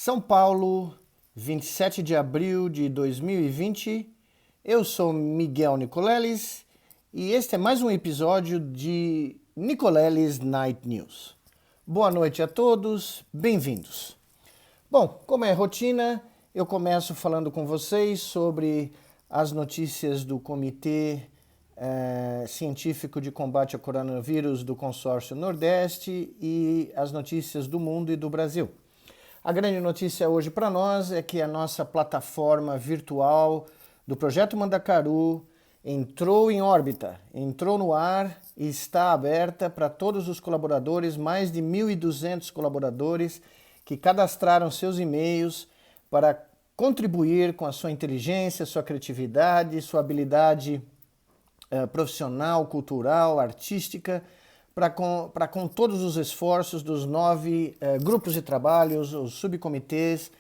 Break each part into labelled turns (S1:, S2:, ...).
S1: São Paulo, 27 de abril de 2020. Eu sou Miguel Nicoleles e este é mais um episódio de Nicoleles Night News. Boa noite a todos, bem-vindos. Bom, como é rotina, eu começo falando com vocês sobre as notícias do Comitê Científico de Combate ao Coronavírus do Consórcio Nordeste e as notícias do mundo e do Brasil. A grande notícia hoje para nós é que a nossa plataforma virtual do Projeto Mandacaru entrou em órbita, entrou no ar e está aberta para todos os colaboradores, mais de 1.200 colaboradores que cadastraram seus e-mails para contribuir com a sua inteligência, sua criatividade, sua habilidade profissional, cultural, artística, para com todos os esforços dos 9 grupos de trabalhos, os subcomitês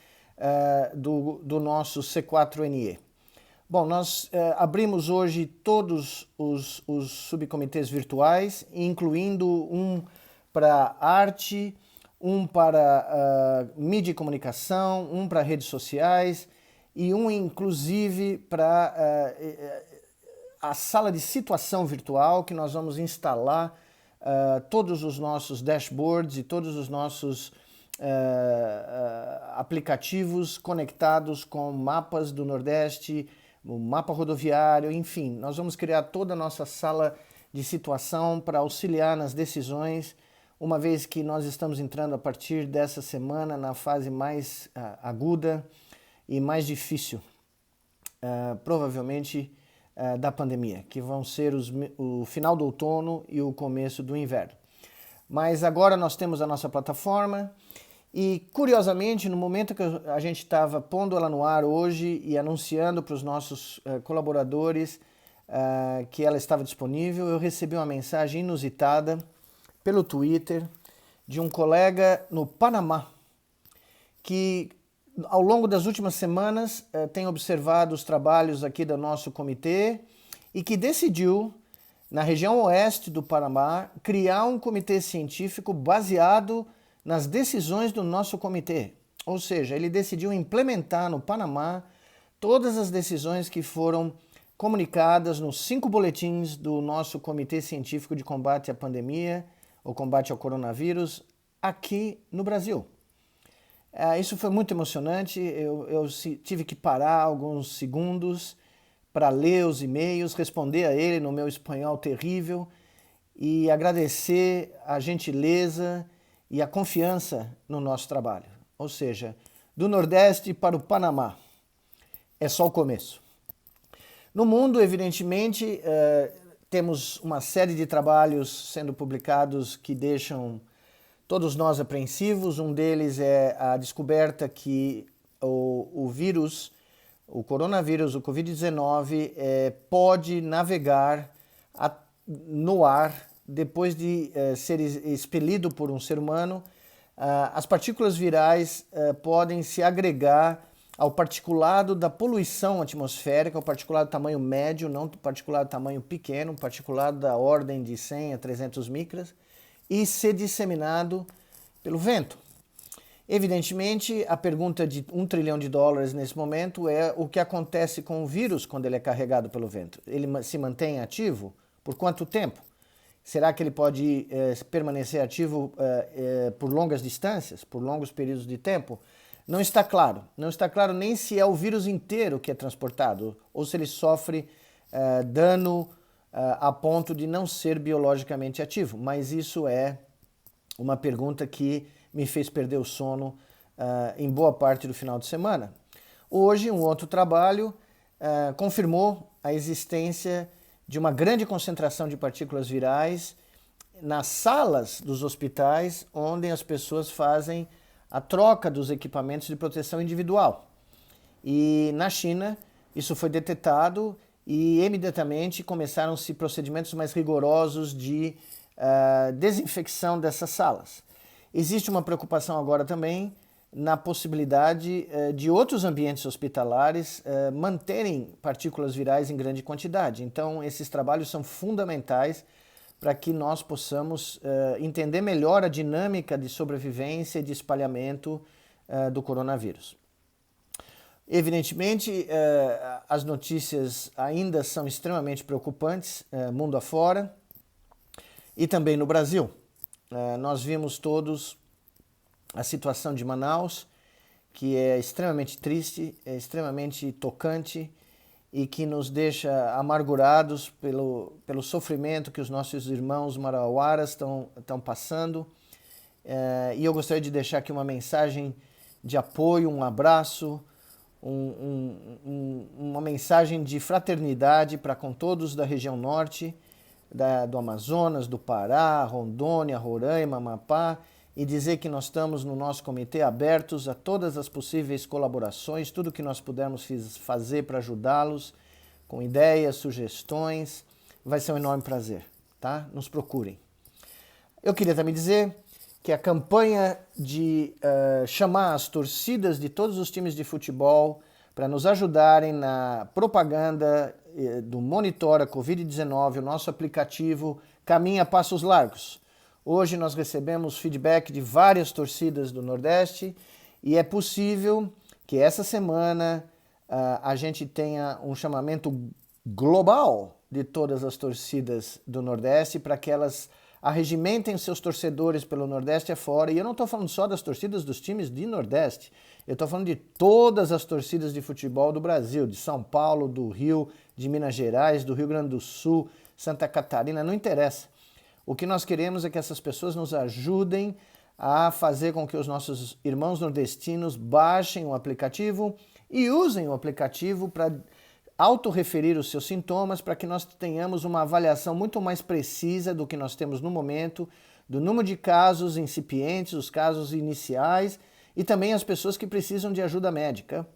S1: do nosso C4NE. Bom, nós abrimos hoje todos os subcomitês virtuais, incluindo um para arte, um para mídia e comunicação, um para redes sociais e um, inclusive, para a sala de situação virtual, que nós vamos instalar todos os nossos dashboards e todos os nossos aplicativos conectados com mapas do Nordeste, o mapa rodoviário, enfim. Nós vamos criar toda a nossa sala de situação para auxiliar nas decisões, uma vez que nós estamos entrando a partir dessa semana na fase mais aguda e mais difícil, provavelmente, da pandemia, que vão ser o final do outono e o começo do inverno. Mas agora nós temos a nossa plataforma e, curiosamente, no momento que a gente estava pondo ela no ar hoje e anunciando para os nossos colaboradores que ela estava disponível, eu recebi uma mensagem inusitada pelo Twitter de um colega no Panamá que, ao longo das últimas semanas, tem observado os trabalhos aqui do nosso comitê e que decidiu, na região oeste do Panamá, criar um comitê científico baseado nas decisões do nosso comitê. Ou seja, ele decidiu implementar no Panamá todas as decisões que foram comunicadas nos 5 boletins do nosso Comitê Científico de Combate à Pandemia, ou Combate ao Coronavírus, aqui no Brasil. Isso foi muito emocionante, eu tive que parar alguns segundos para ler os e-mails, responder a ele no meu espanhol terrível e agradecer a gentileza e a confiança no nosso trabalho. Ou seja, do Nordeste para o Panamá. É só o começo. No mundo, evidentemente, temos uma série de trabalhos sendo publicados que deixam todos nós apreensivos. Um deles é a descoberta que o vírus, o coronavírus, o Covid-19, pode navegar no ar depois de ser expelido por um ser humano. As partículas virais podem se agregar ao particulado da poluição atmosférica, o particulado tamanho médio, não o particulado tamanho pequeno, o particulado da ordem de 100 a 300 micras, e ser disseminado pelo vento. Evidentemente, a pergunta de $1 trilhão nesse momento é o que acontece com o vírus quando ele é carregado pelo vento. Ele se mantém ativo? Por quanto tempo? Será que ele pode permanecer ativo por longas distâncias, por longos períodos de tempo? Não está claro. Não está claro nem se é o vírus inteiro que é transportado ou se ele sofre dano a ponto de não ser biologicamente ativo. Mas isso é uma pergunta que me fez perder o sono em boa parte do final de semana. Hoje, um outro trabalho confirmou a existência de uma grande concentração de partículas virais nas salas dos hospitais, onde as pessoas fazem a troca dos equipamentos de proteção individual. E na China, isso foi detectado e imediatamente começaram-se procedimentos mais rigorosos de desinfecção dessas salas. Existe uma preocupação agora também na possibilidade de outros ambientes hospitalares manterem partículas virais em grande quantidade. Então, esses trabalhos são fundamentais para que nós possamos entender melhor a dinâmica de sobrevivência e de espalhamento do coronavírus. Evidentemente, as notícias ainda são extremamente preocupantes, mundo afora, e também no Brasil. Nós vimos todos a situação de Manaus, que é extremamente triste, é extremamente tocante e que nos deixa amargurados pelo sofrimento que os nossos irmãos marauaras estão passando. E eu gostaria de deixar aqui uma mensagem de apoio, um abraço, uma mensagem de fraternidade para com todos da região norte, do Amazonas, do Pará, Rondônia, Roraima, Amapá, e dizer que nós estamos no nosso comitê abertos a todas as possíveis colaborações, tudo que nós pudermos fazer para ajudá-los, com ideias, sugestões, vai ser um enorme prazer, tá? Nos procurem. Eu queria também dizer que a campanha de chamar as torcidas de todos os times de futebol para nos ajudarem na propaganda do Monitora Covid-19, o nosso aplicativo, caminha a passos largos. Hoje nós recebemos feedback de várias torcidas do Nordeste e é possível que essa semana a gente tenha um chamamento global de todas as torcidas do Nordeste para que elas arregimentem os seus torcedores pelo Nordeste afora. E eu não estou falando só das torcidas dos times de Nordeste, eu estou falando de todas as torcidas de futebol do Brasil, de São Paulo, do Rio, de Minas Gerais, do Rio Grande do Sul, Santa Catarina, não interessa. O que nós queremos é que essas pessoas nos ajudem a fazer com que os nossos irmãos nordestinos baixem o aplicativo e usem o aplicativo para autorreferir os seus sintomas, para que nós tenhamos uma avaliação muito mais precisa do que nós temos no momento, do número de casos incipientes, os casos iniciais e também as pessoas que precisam de ajuda médica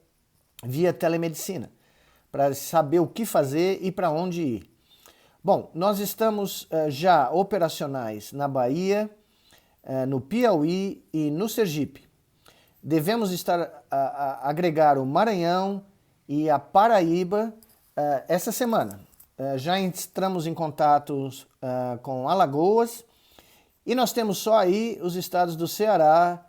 S1: via telemedicina, para saber o que fazer e para onde ir. Bom, nós estamos já operacionais na Bahia, no Piauí e no Sergipe. Devemos agregar o Maranhão e a Paraíba essa semana. Já entramos em contatos com Alagoas e nós temos só aí os estados do Ceará,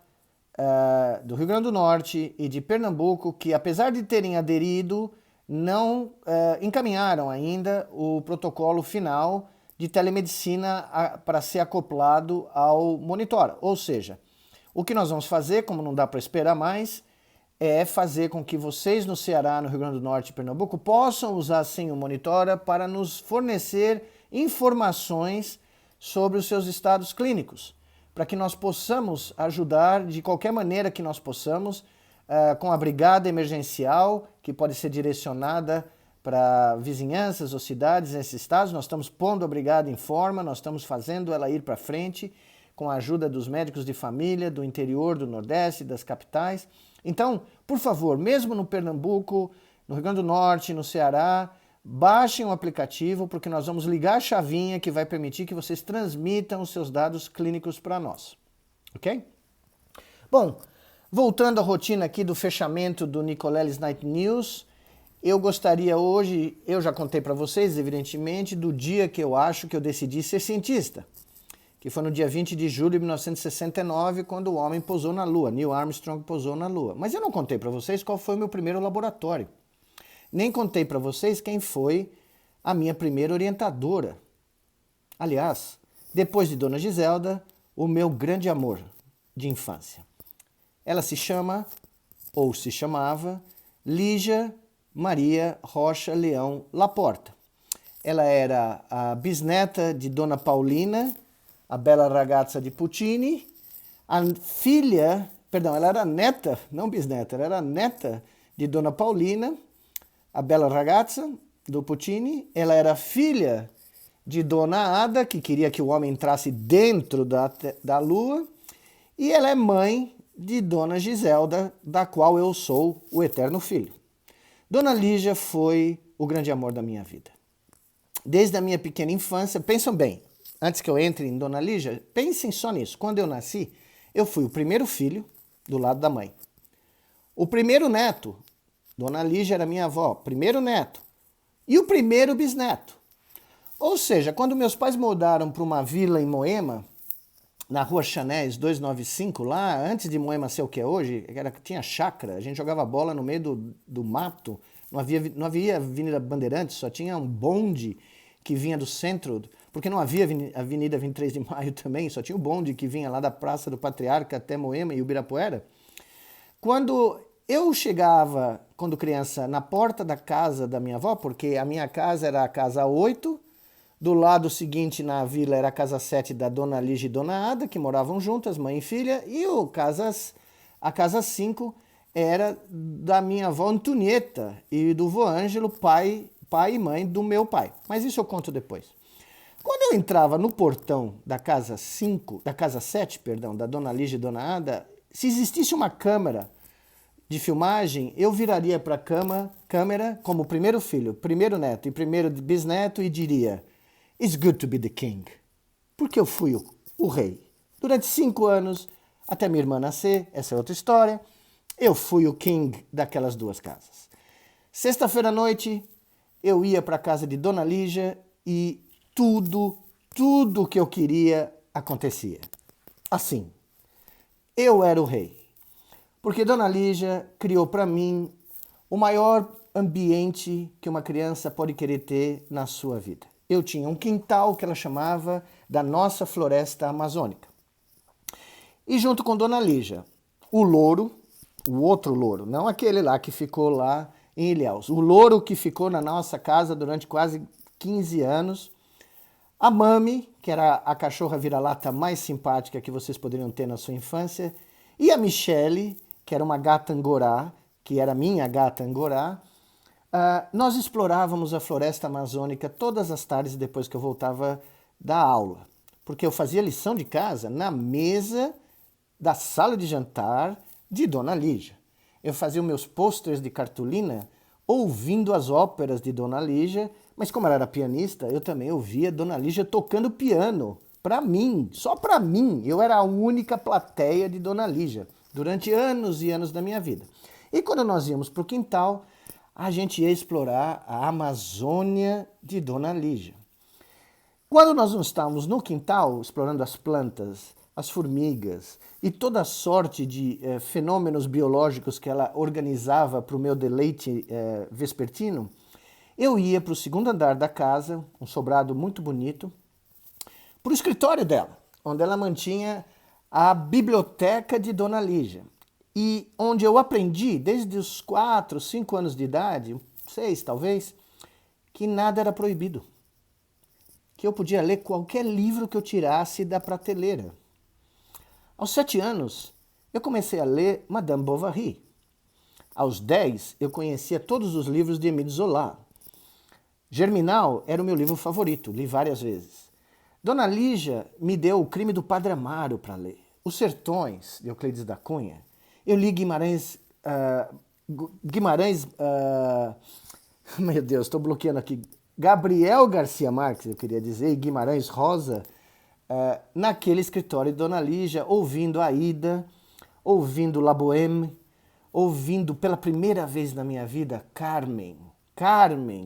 S1: do Rio Grande do Norte e de Pernambuco, que apesar de terem aderido, não encaminharam ainda o protocolo final de telemedicina para ser acoplado ao Monitora. Ou seja, o que nós vamos fazer, como não dá para esperar mais, é fazer com que vocês no Ceará, no Rio Grande do Norte e Pernambuco possam usar sim o Monitora para nos fornecer informações sobre os seus estados clínicos, para que nós possamos ajudar de qualquer maneira que nós possamos, com a brigada emergencial, que pode ser direcionada para vizinhanças ou cidades nesses estados. Nós estamos pondo a brigada em forma, nós estamos fazendo ela ir para frente, com a ajuda dos médicos de família, do interior, do Nordeste, das capitais. Então, por favor, mesmo no Pernambuco, no Rio Grande do Norte, no Ceará, baixem o aplicativo, porque nós vamos ligar a chavinha que vai permitir que vocês transmitam os seus dados clínicos para nós. Ok? Bom, voltando à rotina aqui do fechamento do Nicoleles Night News, eu gostaria hoje, eu já contei para vocês, evidentemente, do dia que eu acho que eu decidi ser cientista, que foi no dia 20 de julho de 1969, quando o homem pousou na Lua, Neil Armstrong pousou na Lua. Mas eu não contei para vocês qual foi o meu primeiro laboratório. Nem contei para vocês quem foi a minha primeira orientadora. Aliás, depois de Dona Giselda, o meu grande amor de infância. Ela se chama, ou se chamava, Lígia Maria Rocha Leão Laporta. Ela era a bisneta de Dona Paulina, a bela ragazza de Puccini, a filha, perdão, ela era neta, não bisneta, ela era neta de Dona Paulina, a bela ragazza do Puccini. Ela era filha de Dona Ada, que queria que o homem entrasse dentro da Lua, e ela é mãe de Dona Giselda, da qual eu sou o eterno filho. Dona Lígia foi o grande amor da minha vida. Desde a minha pequena infância, pensam bem, antes que eu entre em Dona Lígia, pensem só nisso. Quando eu nasci, eu fui o primeiro filho do lado da mãe. O primeiro neto, Dona Lígia era minha avó, primeiro neto. E o primeiro bisneto. Ou seja, quando meus pais mudaram para uma vila em Moema, na Rua Chanés 295, lá, antes de Moema ser o que é hoje, tinha chácara, a gente jogava bola no meio do mato, não havia Avenida Bandeirantes, só tinha um bonde que vinha do centro, porque não havia Avenida 23 de Maio também, só tinha o bonde que vinha lá da Praça do Patriarca até Moema e Ibirapuera. Quando eu chegava, quando criança, na porta da casa da minha avó, porque a minha casa era a casa 8, do lado seguinte na vila era a casa 7 da Dona Lígia e Dona Ada, que moravam juntas, mãe e filha, e a casa 5 era da minha avó Antonieta e do vô Ângelo, pai e mãe do meu pai. Mas isso eu conto depois. Quando eu entrava no portão da casa 5, da casa 7, perdão, da Dona Lígia e Dona Ada, se existisse uma câmera de filmagem, eu viraria para a câmera como primeiro filho, primeiro neto e primeiro bisneto e diria: "It's good to be the king." Porque eu fui o rei. Durante 5 anos, até minha irmã nascer, essa é outra história, eu fui o king daquelas 2 casas. Sexta-feira à noite, eu ia para a casa de Dona Lígia e tudo que eu queria acontecia. Assim, eu era o rei. Porque Dona Lígia criou para mim o maior ambiente que uma criança pode querer ter na sua vida. Eu tinha um quintal que ela chamava da nossa floresta amazônica. E junto com Dona Lígia, o louro, o outro louro, não aquele lá que ficou lá em Ilhéus, o louro que ficou na nossa casa durante quase 15 anos, a Mami, que era a cachorra vira-lata mais simpática que vocês poderiam ter na sua infância, e a Michele, que era uma gata angorá, que era minha gata angorá. Nós explorávamos a floresta amazônica todas as tardes depois que eu voltava da aula, porque eu fazia lição de casa na mesa da sala de jantar de Dona Lígia. Eu fazia os meus posters de cartolina ouvindo as óperas de Dona Lígia, mas como ela era pianista, eu também ouvia Dona Lígia tocando piano, para mim, só para mim. Eu era a única plateia de Dona Lígia durante anos e anos da minha vida. E quando nós íamos para o quintal, a gente ia explorar a Amazônia de Dona Lígia. Quando nós não estávamos no quintal, explorando as plantas, as formigas e toda a sorte de fenômenos biológicos que ela organizava para o meu deleite vespertino, eu ia para o segundo andar da casa, um sobrado muito bonito, para o escritório dela, onde ela mantinha a biblioteca de Dona Lígia. E onde eu aprendi, desde os 4, 5 anos de idade, 6 talvez, que nada era proibido. Que eu podia ler qualquer livro que eu tirasse da prateleira. Aos 7 anos, eu comecei a ler Madame Bovary. Aos 10, eu conhecia todos os livros de Émile Zola. Germinal era o meu livro favorito, li várias vezes. Dona Lígia me deu O Crime do Padre Amaro para ler. Os Sertões, de Euclides da Cunha. Eu li meu Deus, estou bloqueando aqui. Gabriel Garcia Marques, eu queria dizer, e Guimarães Rosa, naquele escritório de Dona Lígia, ouvindo Aida, ouvindo La Bohème, ouvindo pela primeira vez na minha vida Carmen,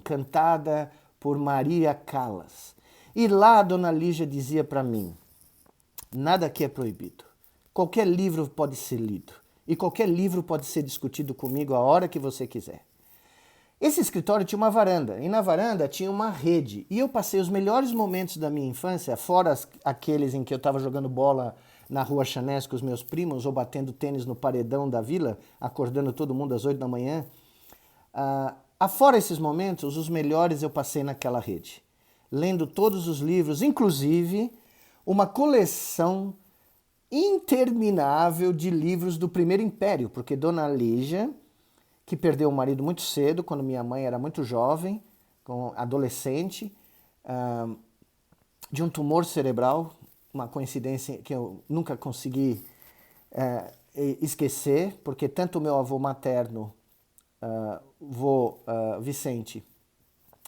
S1: cantada por Maria Callas. E lá a Dona Lígia dizia para mim: nada aqui é proibido. Qualquer livro pode ser lido. E qualquer livro pode ser discutido comigo a hora que você quiser. Esse escritório tinha uma varanda, e na varanda tinha uma rede. E eu passei os melhores momentos da minha infância, fora aqueles em que eu estava jogando bola na Rua Chanés com os meus primos, ou batendo tênis no paredão da vila, acordando todo mundo às 8 da manhã. Afora esses momentos, os melhores eu passei naquela rede, lendo todos os livros, inclusive uma coleção interminável de livros do Primeiro Império, porque Dona Lígia, que perdeu o marido muito cedo, quando minha mãe era muito jovem, adolescente, de um tumor cerebral, uma coincidência que eu nunca consegui esquecer, porque tanto o meu avô materno, vô Vicente,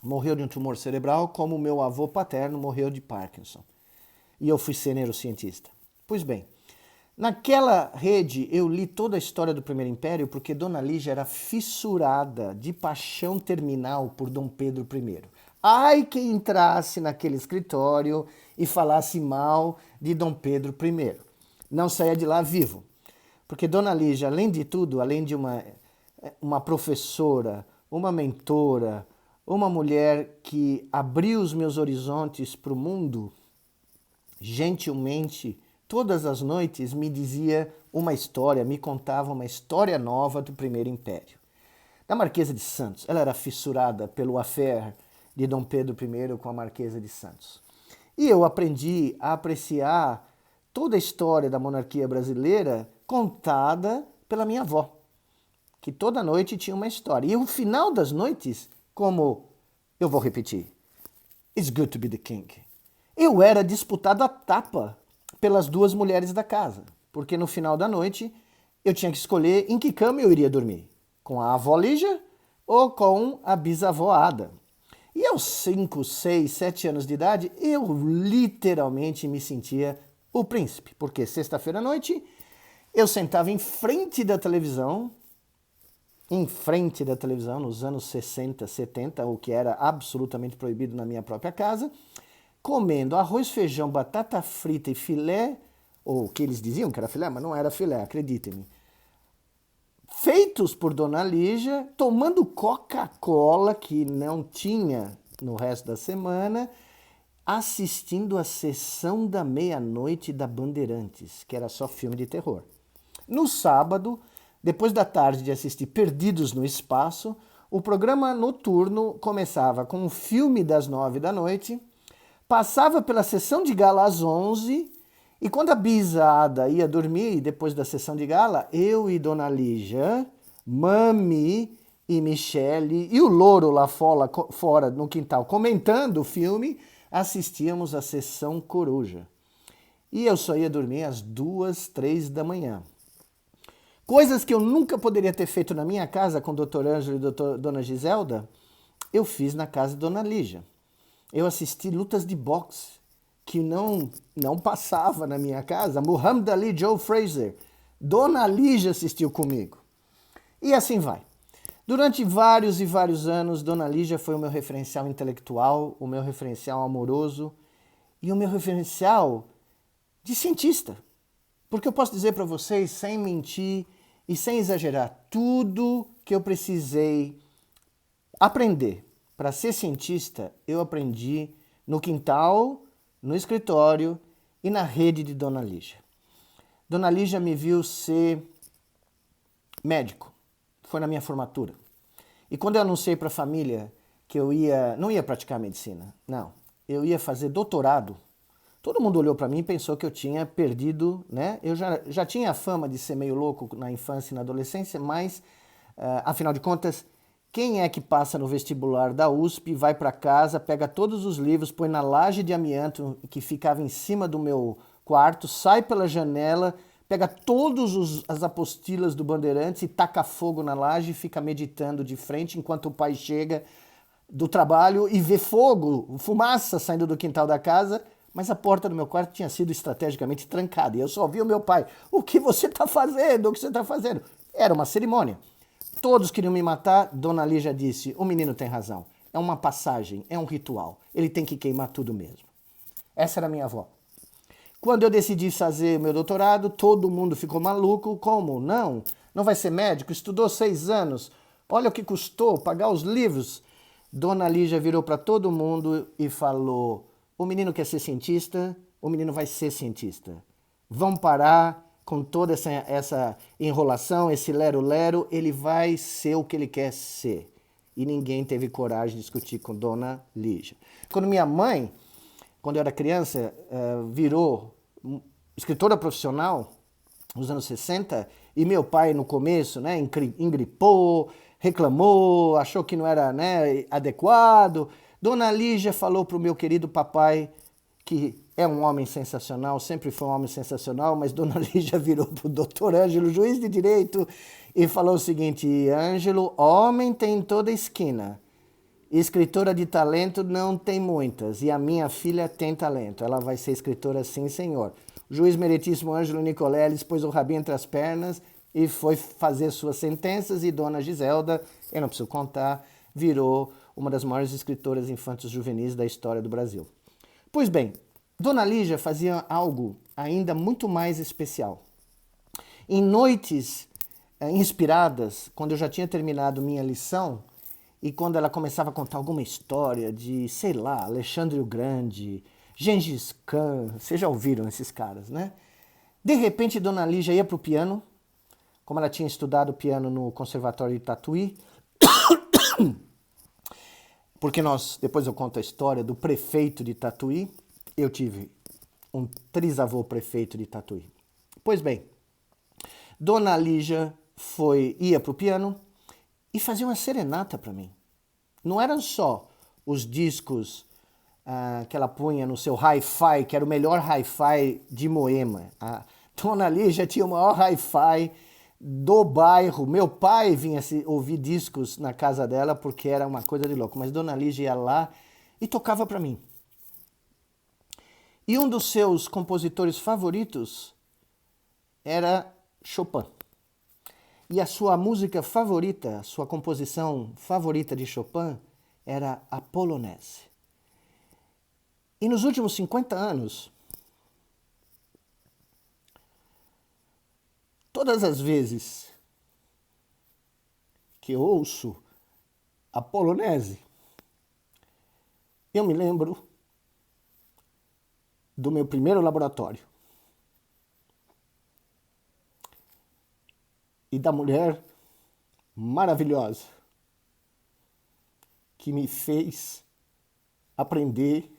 S1: morreu de um tumor cerebral, como o meu avô paterno morreu de Parkinson. E eu fui ser neurocientista. Pois bem, naquela rede eu li toda a história do Primeiro Império porque Dona Lígia era fissurada de paixão terminal por Dom Pedro I. Ai, quem entrasse naquele escritório e falasse mal de Dom Pedro I. Não saia de lá vivo. Porque Dona Lígia, além de tudo, além de uma professora, uma mentora, uma mulher que abriu os meus horizontes para o mundo, gentilmente, todas as noites me dizia uma história, me contava uma história nova do Primeiro Império. Da Marquesa de Santos, ela era fissurada pelo affair de Dom Pedro I com a Marquesa de Santos. E eu aprendi a apreciar toda a história da monarquia brasileira contada pela minha avó, que toda noite tinha uma história. E o final das noites, como eu vou repetir, It's good to be the king. Eu era disputado a tapa pelas duas mulheres da casa, porque no final da noite eu tinha que escolher em que cama eu iria dormir, com a avó Lígia ou com a bisavó Ada. E aos 5, 6, 7 anos de idade, eu literalmente me sentia o príncipe, porque sexta-feira à noite eu sentava em frente da televisão, nos anos 60, 70, o que era absolutamente proibido na minha própria casa, comendo arroz, feijão, batata frita e filé, ou o que eles diziam que era filé, mas não era filé, acreditem-me, feitos por Dona Lígia, tomando Coca-Cola, que não tinha no resto da semana, assistindo a sessão da meia-noite da Bandeirantes, que era só filme de terror. No sábado, depois da tarde de assistir Perdidos no Espaço, o programa noturno começava com um filme das 9 da noite, passava pela sessão de gala às 11, e quando a bisada ia dormir, depois da sessão de gala, eu e Dona Lígia, Mami e Michele e o louro lá fora no quintal comentando o filme, assistíamos a sessão coruja. E eu só ia dormir às 2, 3 da manhã. Coisas que eu nunca poderia ter feito na minha casa com o Dr. Ângelo e Dona Giselda, eu fiz na casa de Dona Lígia. Eu assisti lutas de boxe que não passava na minha casa. Muhammad Ali, Joe Frazier. Dona Lígia assistiu comigo. E assim vai. Durante vários e vários anos, Dona Lígia foi o meu referencial intelectual, o meu referencial amoroso e o meu referencial de cientista. Porque eu posso dizer para vocês, sem mentir e sem exagerar, tudo que eu precisei aprender para ser cientista, eu aprendi no quintal, no escritório e na rede de Dona Lígia. Dona Lígia me viu ser médico, foi na minha formatura. E quando eu anunciei para a família que eu não ia praticar medicina, não, eu ia fazer doutorado, todo mundo olhou para mim e pensou que eu tinha perdido, né? Eu já tinha a fama de ser meio louco na infância e na adolescência, mas, afinal de contas, quem é que passa no vestibular da USP, vai para casa, pega todos os livros, põe na laje de amianto que ficava em cima do meu quarto, sai pela janela, pega todas as apostilas do Bandeirantes e taca fogo na laje e fica meditando de frente enquanto o pai chega do trabalho e vê fogo, fumaça saindo do quintal da casa, mas a porta do meu quarto tinha sido estrategicamente trancada e eu só vi o meu pai. O que você está fazendo? O que você está fazendo? Era uma cerimônia. Todos queriam me matar, Dona Lígia disse, o menino tem razão, é uma passagem, é um ritual, ele tem que queimar tudo mesmo. Essa era minha avó. Quando eu decidi fazer meu doutorado, todo mundo ficou maluco, como? Não vai ser médico, estudou 6 anos, olha o que custou pagar os livros. Dona Lígia virou para todo mundo e falou, o menino quer ser cientista, o menino vai ser cientista. Vão parar com toda essa enrolação, esse lero-lero, ele vai ser o que ele quer ser. E ninguém teve coragem de discutir com Dona Lígia. Quando minha mãe, quando eu era criança, virou escritora profissional, nos anos 60, e meu pai no começo, né, engripou, reclamou, achou que não era, né, adequado, Dona Lígia falou para o meu querido papai que é um homem sensacional, sempre foi um homem sensacional, mas Dona Lígia virou para o doutor Ângelo, juiz de direito, e falou o seguinte, Ângelo, homem tem em toda esquina, escritora de talento não tem muitas, e a minha filha tem talento, ela vai ser escritora sim, senhor. O juiz meritíssimo Ângelo Nicoleles pôs o rabinho entre as pernas e foi fazer suas sentenças, e Dona Giselda, eu não preciso contar, virou uma das maiores escritoras infantos juvenis da história do Brasil. Pois bem, Dona Lígia fazia algo ainda muito mais especial. Em noites inspiradas, quando eu já tinha terminado minha lição, e quando ela começava a contar alguma história de, sei lá, Alexandre o Grande, Gengis Khan, vocês já ouviram esses caras, né? De repente, Dona Lígia ia para o piano, como ela tinha estudado piano no Conservatório de Tatuí, porque depois eu conto a história do prefeito de Tatuí, eu tive um trisavô prefeito de Tatuí. Pois bem, Dona Lígia ia para o piano e fazia uma serenata para mim. Não eram só os discos que ela punha no seu hi-fi, que era o melhor hi-fi de Moema. A Dona Lígia tinha o maior hi-fi do bairro. Meu pai vinha ouvir discos na casa dela porque era uma coisa de louco. Mas Dona Lígia ia lá e tocava para mim. E um dos seus compositores favoritos era Chopin. E a sua música favorita, a sua composição favorita de Chopin era a Polonaise. E nos últimos 50 anos, todas as vezes que eu ouço a Polonaise, eu me lembro do meu primeiro laboratório e da mulher maravilhosa que me fez aprender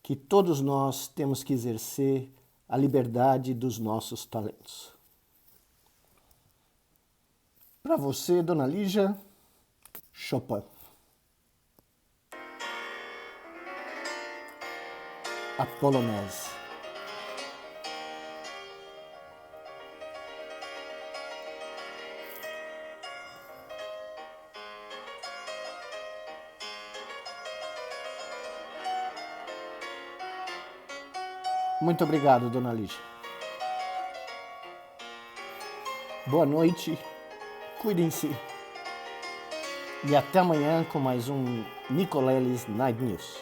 S1: que todos nós temos que exercer a liberdade dos nossos talentos. Para você, Dona Lígia, Chopin. A Polonaise. Muito obrigado, Dona Lígia. Boa noite, cuidem-se e até amanhã com mais um Nicoleles Night News.